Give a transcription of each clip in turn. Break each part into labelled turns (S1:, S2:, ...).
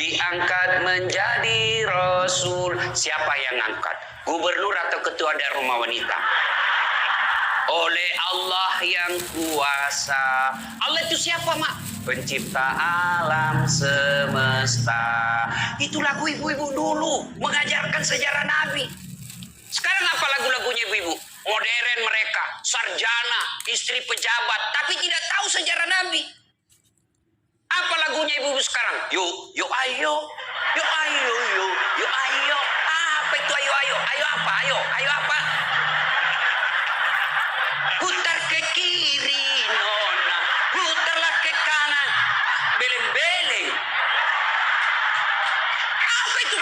S1: diangkat menjadi rasul. Siapa yang angkat? Gubernur atau ketua dari rumah wanita? Oleh Allah yang kuasa. Allah itu siapa, Mak? Pencipta alam semesta. Itu lagu ibu-ibu dulu mengajarkan sejarah Nabi. Sekarang apa lagu-lagunya ibu-ibu? Modern mereka, sarjana, istri pejabat, tapi tidak tahu sejarah Nabi. Apa lagunya ibu-ibu sekarang? Yuk, yuk ayo. Yuk ayo, yuk, yuk ayo. Apa itu ayo, ayo? Ayo apa? Ayo apa? Putar ke kiri, nona. Putarlah ke kanan. Beleng-beleng. Apa itu?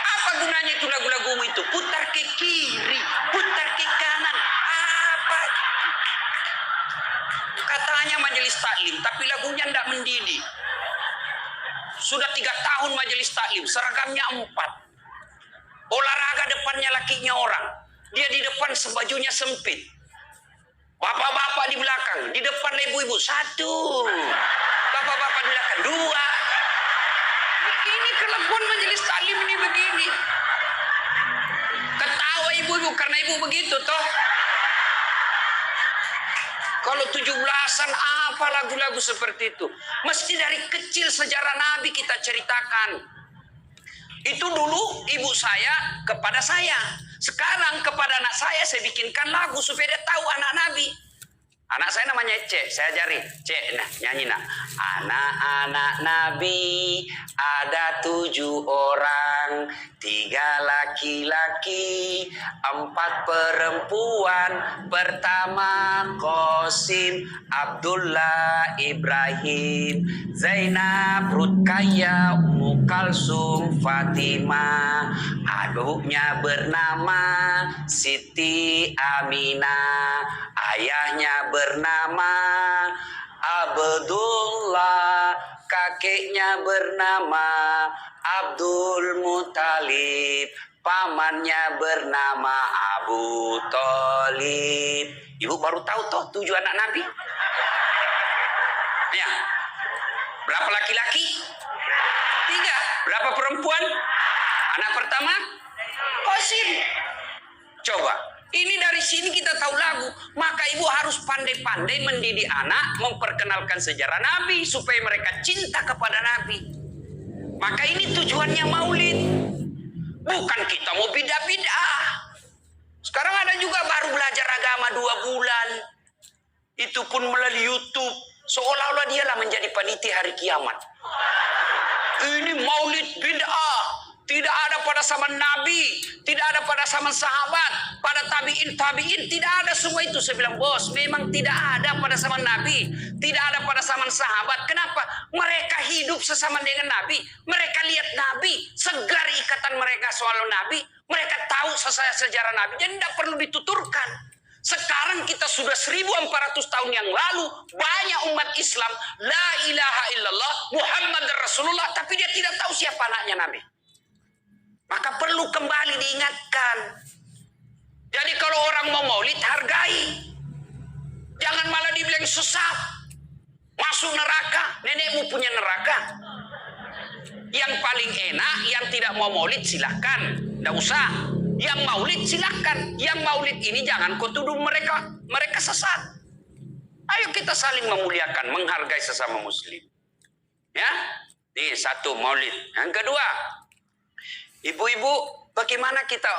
S1: Apa gunanya itu lagu-lagumu itu? Putar ke kiri, putar ke kanan. Apa? Katanya majelis taklim, tapi lagunya tidak mendidik. Sudah 3 tahun majelis taklim, seragamnya 4. Olahraga depannya lakinya orang. Dia di depan sebajunya sempit. Bapak-bapak di belakang, di depan ibu-ibu 1. Bapak-bapak di belakang 2. Ini kelakuan majelis taklim ini begini. Ketawa ibu-ibu karena ibu begitu toh. Kalau 17-an apa lagu-lagu seperti itu? Mesti dari kecil sejarah Nabi kita ceritakan. Itu dulu ibu saya kepada saya. Sekarang kepada anak saya bikinkan lagu supaya dia tahu anak Nabi. Anak saya namanya Cek, saya ajari. Cek, nah nyanyi nak. Anak-anak Nabi ada 7 orang, 3 laki-laki, 4 perempuan. Pertama Qasim, Abdullah, Ibrahim, Zainab, Ruqayyah, Ummu Kalsum, Fatimah. Aduknya bernama Siti Aminah. Ayahnya bernama Abdullah, kakeknya bernama Abdul Muthalib, pamannya bernama Abu Thalib. Ibu baru tahu toh 7 anak Nabi? Ya. Berapa laki-laki? 3. Berapa perempuan? Anak pertama? Qasim. Coba. Ini dari sini kita tahu lagu. Maka ibu harus pandai-pandai mendidik anak, memperkenalkan sejarah Nabi supaya mereka cinta kepada Nabi. Maka ini tujuannya maulid. Bukan kita mau bidah-bidah. Sekarang ada juga baru belajar agama 2 bulan. Itu pun melalui YouTube. Seolah-olah dialah menjadi panitia hari kiamat. Ini maulid bid'ah. Tidak ada pada zaman Nabi, tidak ada pada zaman sahabat, pada tabi'in, tidak ada semua itu. Saya bilang, bos, memang tidak ada pada zaman Nabi, tidak ada pada zaman sahabat. Kenapa? Mereka hidup sesama dengan Nabi, mereka lihat Nabi, segar ikatan mereka soal Nabi, mereka tahu sejarah Nabi, jadi tidak perlu dituturkan. Sekarang kita sudah 1400 tahun yang lalu, banyak umat Islam, la ilaha illallah, Muhammad Rasulullah, tapi dia tidak tahu siapa anaknya Nabi. Maka perlu kembali diingatkan. Jadi kalau orang mau maulid, hargai. Jangan malah dibilang sesat. Masuk neraka, nenekmu punya neraka. Yang paling enak, yang tidak mau maulid silahkan. Tidak usah. Yang maulid silahkan. Yang maulid ini jangan kau tuduh mereka sesat. Ayo kita saling memuliakan, menghargai sesama muslim. Ya, ini 1 maulid. Yang kedua, ibu-ibu, bagaimana kita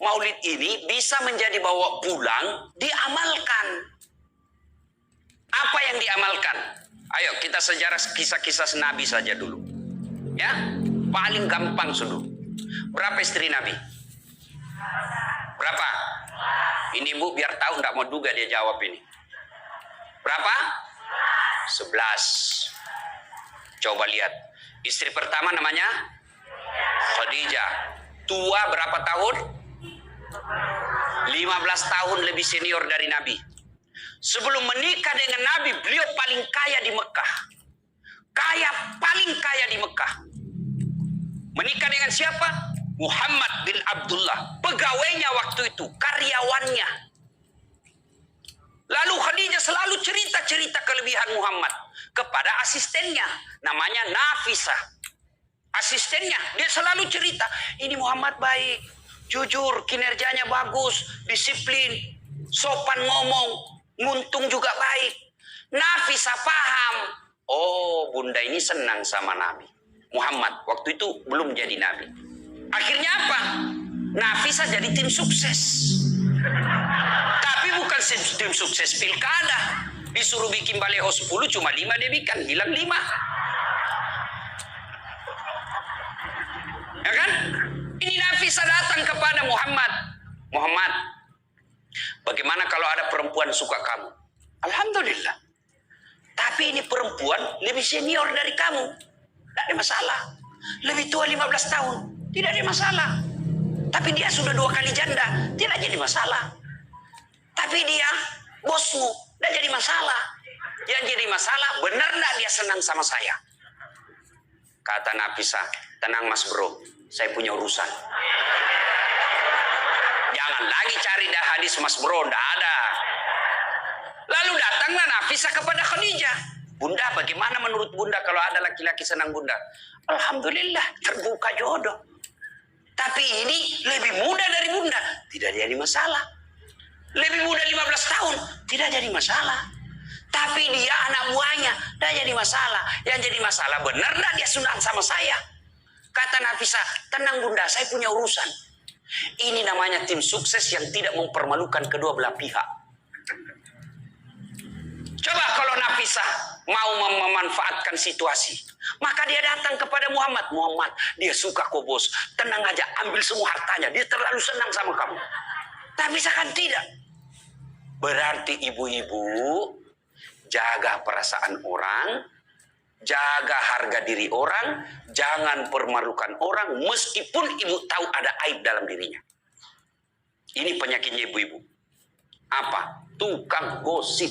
S1: maulid ini bisa menjadi bawa pulang, diamalkan. Apa yang diamalkan? Ayo kita sejarah kisah-kisah Nabi saja dulu. Ya, paling gampang sudah. Berapa istri Nabi? Berapa? Ini ibu biar tahu, tidak mau duga dia jawab ini. Berapa? 11. Coba lihat. Istri pertama namanya Khadijah. Tua berapa tahun? 15 tahun lebih senior dari Nabi. Sebelum menikah dengan Nabi, beliau paling kaya di Mekah. Paling kaya di Mekah. Menikah dengan siapa? Muhammad bin Abdullah. Pegawainya waktu itu, karyawannya. Lalu Khadijah selalu cerita-cerita kelebihan Muhammad kepada asistennya. Namanya Nafisah. asistennya, dia selalu cerita, ini Muhammad baik, jujur, kinerjanya bagus, disiplin, sopan ngomong, nguntung juga baik. Nafisa paham, oh bunda ini senang sama Nabi Muhammad. Waktu itu belum jadi Nabi. Akhirnya apa? Nafisa jadi tim sukses. Tapi bukan tim sukses pilkada. Disuruh bikin baleho 10, cuma 5 dia bikin, hilang 5. Ya kan? Ini Nafisa datang kepada Muhammad. Muhammad, bagaimana kalau ada perempuan suka kamu? Alhamdulillah. Tapi ini perempuan lebih senior dari kamu. Tidak ada masalah. Lebih tua 15 tahun. Tidak ada masalah. Tapi dia sudah 2 kali janda. Tidak jadi masalah. Tapi dia bosmu. Tidak jadi masalah. Yang jadi masalah, benar tidak dia senang sama saya? Kata Nafisa, tenang mas bro. Saya punya urusan. Jangan lagi cari dah hadis mas bro. Tidak ada. Lalu datanglah Nafisa kepada Khadijah. Bunda, bagaimana menurut bunda kalau ada laki-laki senang bunda? Alhamdulillah, terbuka jodoh. Tapi ini lebih muda dari bunda. Tidak jadi masalah. Lebih muda 15 tahun. Tidak jadi masalah. Tapi dia anak buahnya. Tidak jadi masalah. Yang jadi masalah, benar tidak dia senang sama saya? Kata Nafisa, tenang bunda, saya punya urusan. Ini namanya tim sukses yang tidak mempermalukan kedua belah pihak. Coba kalau Nafisa mau memanfaatkan situasi, maka dia datang kepada Muhammad. Muhammad, dia suka kok bos. Tenang aja, ambil semua hartanya. Dia terlalu senang sama kamu. Nafisa kan tidak. Berarti ibu-ibu jaga perasaan orang, jaga harga diri orang, jangan permalukan orang meskipun ibu tahu ada aib dalam dirinya. Ini penyakitnya ibu-ibu. Apa? Tukang gosip.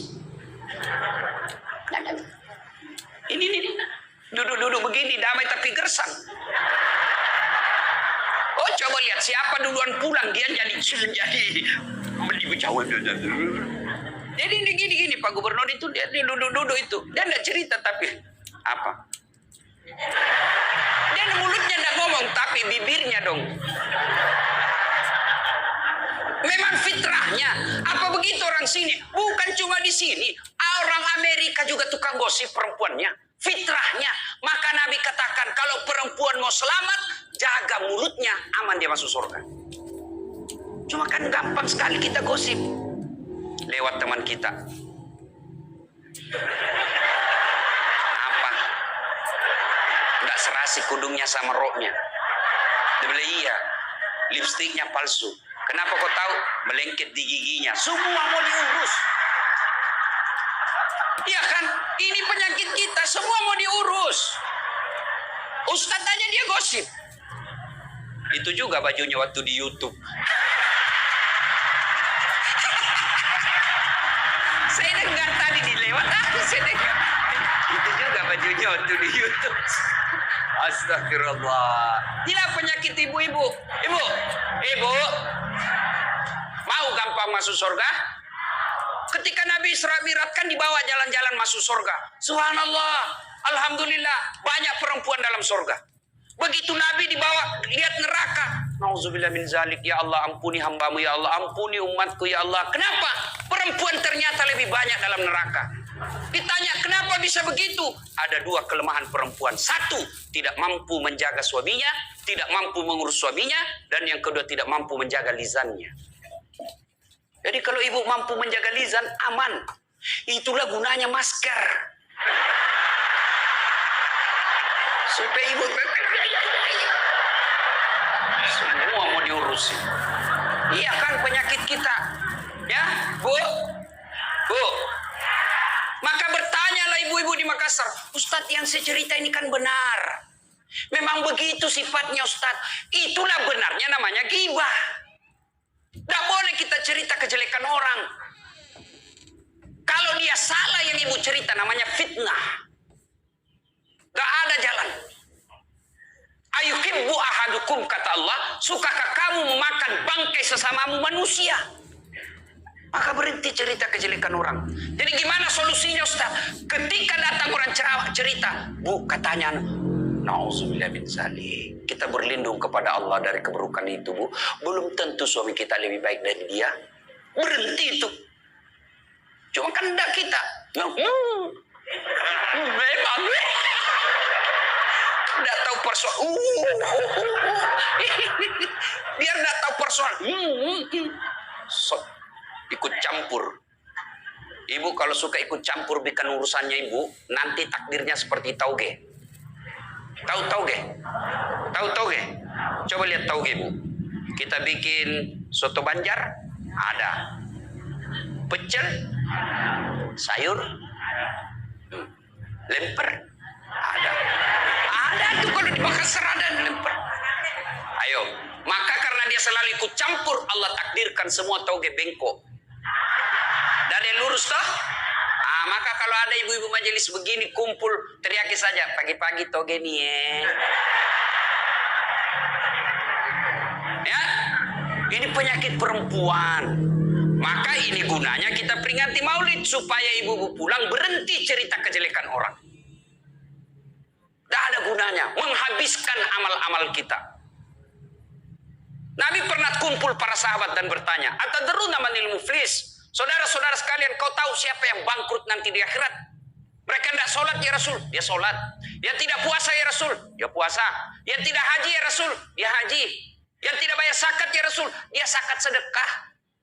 S1: Ini duduk begini damai tapi gersang. Oh coba lihat siapa duluan pulang, dia jadi berjauh. Jadi ini gini Pak Gubernur itu dia duduk itu, dia nggak cerita tapi apa? Dia mulutnya nggak ngomong tapi bibirnya dong. Memang fitrahnya. Apa begitu orang sini? Bukan cuma di sini. Orang Amerika juga tukang gosip perempuannya. Fitrahnya. Maka Nabi katakan kalau perempuan mau selamat, jaga mulutnya, aman dia masuk surga. Cuma kan gampang sekali kita gosip. Lewat teman kita. Apa? Nggak serasi kudungnya sama roknya. Dia bilang iya. Lipstiknya palsu. Kenapa kau tahu? Melengket di giginya. Semua mau diurus. Iya kan? Ini penyakit kita. Semua mau diurus. Ustadz aja dia gosip. Itu juga bajunya waktu di YouTube. Saya dengar tadi dilewat. Saya dengar. Itu juga bajunya waktu di YouTube. Astagfirullah. Inilah penyakit ibu-ibu. Ibu. Mau gampang masuk surga? Ketika Nabi Isra Mi'raj kan dibawa jalan-jalan masuk surga. Subhanallah. Alhamdulillah. Banyak perempuan dalam surga. Begitu Nabi dibawa lihat neraka. Nauzubillah min zalik. Ya Allah ampuni hambamu. Ya Allah ampuni umatku. Ya Allah. Kenapa? Perempuan ternyata lebih banyak dalam neraka. Ditanya kenapa bisa begitu? Ada 2 kelemahan perempuan. 1, tidak mampu menjaga suaminya. Tidak mampu mengurus suaminya. Dan yang kedua tidak mampu menjaga lisannya. Jadi kalau ibu mampu menjaga lisan, aman. Itulah gunanya masker. Supaya ibu semua mau diurusin. Iya kan penyakit kita. Ya, Bu. Maka bertanyalah ibu-ibu di Makassar. Ustadz yang saya cerita ini kan benar. Memang begitu sifatnya Ustadz. Itulah benarnya namanya ghibah. Tidak boleh kita cerita kejelekan orang. Kalau dia salah yang ibu cerita namanya fitnah. Tidak ada jalan. Ayuhibbu ahadukum kata Allah. Sukakah kamu memakan bangkai sesamamu manusia? Maka berhenti cerita kejelekan orang. Jadi gimana solusinya Ustaz? Ketika datang orang cerita. Bu katanya Nauzubillah min zalik. Kita berlindung kepada Allah dari keburukan itu, Bu. Belum tentu suami kita lebih baik dari dia. Berhenti itu. Cuma kan enggak kita. Memang. Enggak tahu persoalan. Biar enggak tahu persoalan. Ikut campur. Ibu kalau suka ikut campur bikin urusannya ibu, nanti takdirnya seperti tauge. Tahu tauge? Tahu tauge? Coba lihat tauge, Bu. Kita bikin soto Banjar, ada. Pecel, sayur, lemper, ada. Ada tuh kalau di Makassar ada lemper. Ayo, maka karena dia selalu ikut campur, Allah takdirkan semua tauge bengkok. Dan yang lurus toh? Maka kalau ada ibu-ibu majelis begini kumpul, teriaki saja, pagi-pagi toge nih ya. Ini penyakit perempuan. Maka ini gunanya kita peringati maulid supaya ibu-ibu pulang berhenti cerita kejelekan orang. Tidak ada gunanya, menghabiskan amal-amal kita. Nabi pernah kumpul para sahabat dan bertanya, "Atadruna manil muflis?" Saudara-saudara sekalian, kau tahu siapa yang bangkrut nanti di akhirat? Mereka tidak sholat ya Rasul, dia sholat. Yang tidak puasa ya Rasul, dia puasa. Yang tidak haji ya Rasul, dia haji. Yang tidak bayar zakat ya Rasul, dia zakat sedekah.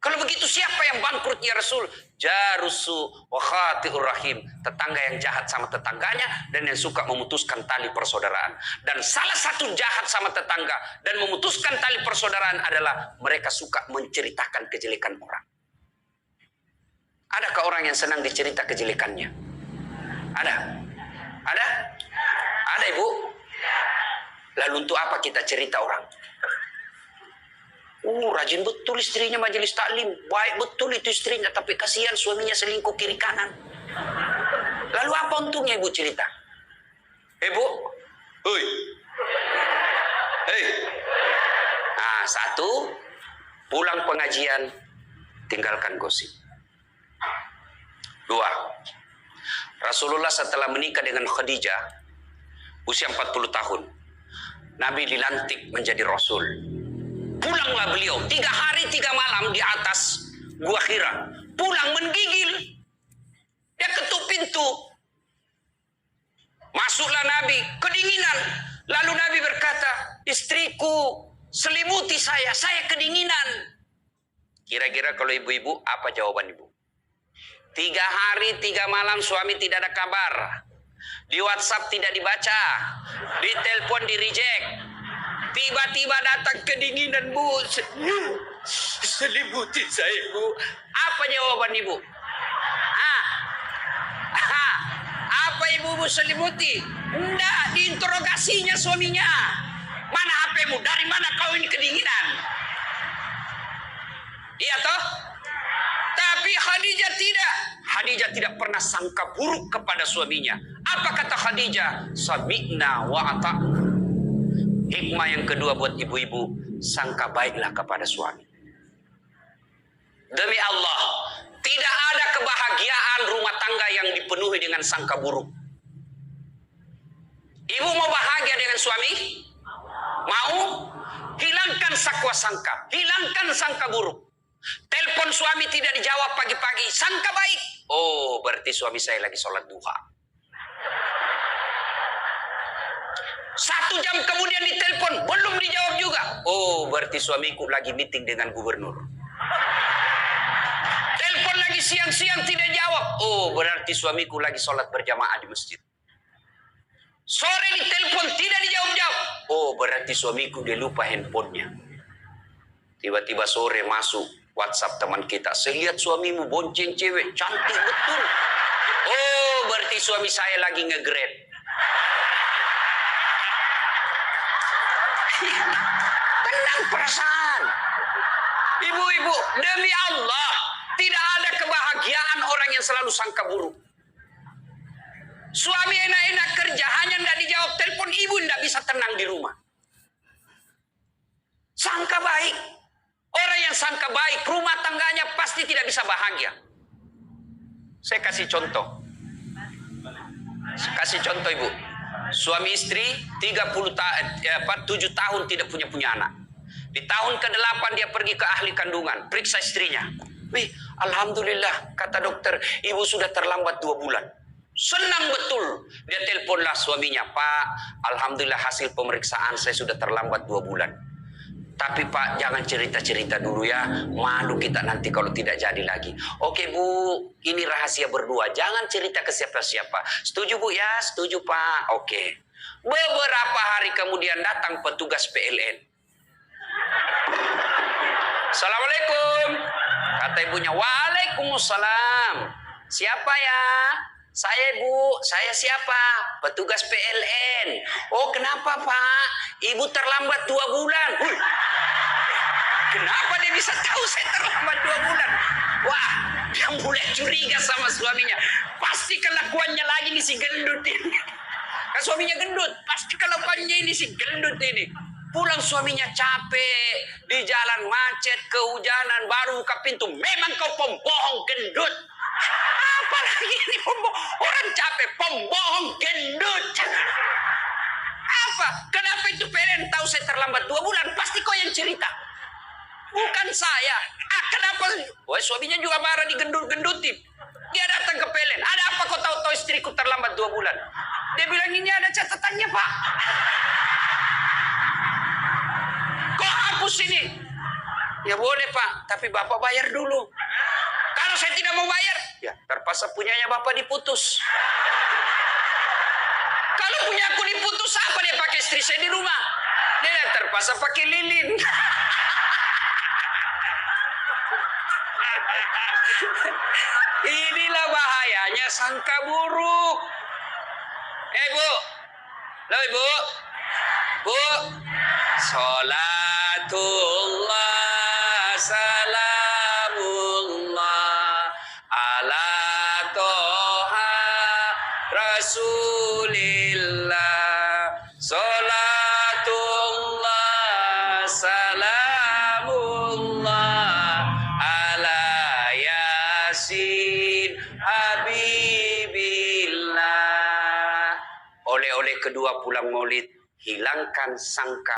S1: Kalau begitu siapa yang bangkrut ya Rasul? Jarusu wa khati'ur rahim. Tetangga yang jahat sama tetangganya dan yang suka memutuskan tali persaudaraan. Dan salah satu jahat sama tetangga dan memutuskan tali persaudaraan adalah mereka suka menceritakan kejelekan orang. Adakah orang yang senang dicerita kejelekannya? Ada? Ada? Ada, Ibu? Lalu untuk apa kita cerita orang? Rajin betul istrinya majelis taklim. Baik betul itu istrinya, tapi kasihan suaminya selingkuh kiri kanan. Lalu apa untungnya Ibu cerita? Ibu? Hei. Hei. Nah, satu, pulang pengajian, tinggalkan gosip. Dua, Rasulullah setelah menikah dengan Khadijah, usia 40 tahun, Nabi dilantik menjadi Rasul. Pulanglah beliau, 3 hari 3 malam di atas Gua Hira. Pulang menggigil. Dia ketuk pintu. Masuklah Nabi, kedinginan. Lalu Nabi berkata, istriku selimuti saya kedinginan. Kira-kira kalau ibu-ibu, apa jawaban ibu? 3 hari 3 malam suami tidak ada kabar. Di WhatsApp tidak dibaca. Di telepon di reject. Tiba-tiba datang kedinginan, Bu. Selimuti saya, Bu. Apa jawaban ibu? Apa ibu selimuti? Enggak, diinterogasinya suaminya. Mana HP-mu? Dari mana kau ini kedinginan? Iya toh? Tapi Khadijah tidak. Khadijah tidak pernah sangka buruk kepada suaminya. Apa kata Khadijah? Sami'na wa ata'na. Hikmah yang kedua buat ibu-ibu, sangka baiklah kepada suami. Demi Allah, tidak ada kebahagiaan rumah tangga yang dipenuhi dengan sangka buruk. Ibu mau bahagia dengan suami? Mau? Hilangkan sakwa sangka, hilangkan sangka buruk. Telepon suami tidak dijawab pagi-pagi, sangka baik. Oh, berarti suami saya lagi sholat duha. 1 jam kemudian ditelepon, belum dijawab juga. Oh, berarti suamiku lagi meeting dengan gubernur. Telepon lagi siang-siang tidak jawab. Oh, berarti suamiku lagi sholat berjamaah di masjid. Sore ditelepon tidak dijawab-jawab. Oh, berarti suamiku dia lupa handphonenya. Tiba-tiba sore masuk WhatsApp teman kita. Saya lihat suamimu bonceng cewek, cantik betul. Oh, berarti suami saya lagi nge-grade. Tenang perasaan. Ibu-ibu, demi Allah, tidak ada kebahagiaan orang yang selalu sangka buruk. Suami enak-enak kerja, hanya tidak dijawab telepon, ibu tidak bisa tenang di rumah. Sangka baik. Orang yang sangka baik, rumah tangganya pasti tidak bisa bahagia. Saya kasih contoh. Kasih contoh, Ibu. Suami istri 7 tahun tidak punya anak. Di tahun ke-8 dia pergi ke ahli kandungan, periksa istrinya. Wih, alhamdulillah, kata dokter, ibu sudah terlambat 2 bulan. Senang betul. Dia teleponlah suaminya, Pak, alhamdulillah hasil pemeriksaan saya sudah terlambat 2 bulan. Tapi Pak, jangan cerita-cerita dulu ya. Malu kita nanti kalau tidak jadi lagi. Oke Bu, ini rahasia berdua. Jangan cerita ke siapa-siapa. Setuju Bu ya? Setuju Pak. Oke. Beberapa hari kemudian datang petugas PLN. Assalamualaikum. Kata ibunya, Waalaikumsalam. Siapa ya? Saya Bu, saya siapa? Petugas PLN. Oh kenapa Pak? Ibu terlambat 2 bulan. Kenapa dia bisa tahu saya terlambat 2 bulan? Wah, dia mulai curiga sama suaminya. Pasti kelakuannya lagi nih si gendut ini. Kan suaminya gendut, pasti kelakuannya ini si gendut ini. Pulang suaminya capek, di jalan macet, kehujanan, baru buka pintu. Memang kau pembohong gendut. Apalagi ini pembohong, orang capek, pembohong gendut. Apa? Kenapa itu PLN tahu saya terlambat 2 bulan? Pasti kau yang cerita. Bukan saya. Kenapa? Wah, suaminya juga marah digendut-gendutin. Dia datang ke PLN. Ada apa kau tahu istriku terlambat 2 bulan? Dia bilang ini ada catatannya Pak. Kau hapus ini. Ya boleh Pak, tapi Bapak bayar dulu. Kalau saya tidak mau bayar, ya terpaksa punyanya Bapak diputus. Kalau punya aku diputus, apa dia pakai istri saya di rumah? Dia terpaksa pakai lilin. Inilah bahayanya sangka buruk. Bu, lo Ibu, Bu, Salatullah salamullah ala toha Rasulillah. Salatullah salamullah ala Yasin Habibillah. Oleh-oleh kedua pulang maulid, hilangkan sangka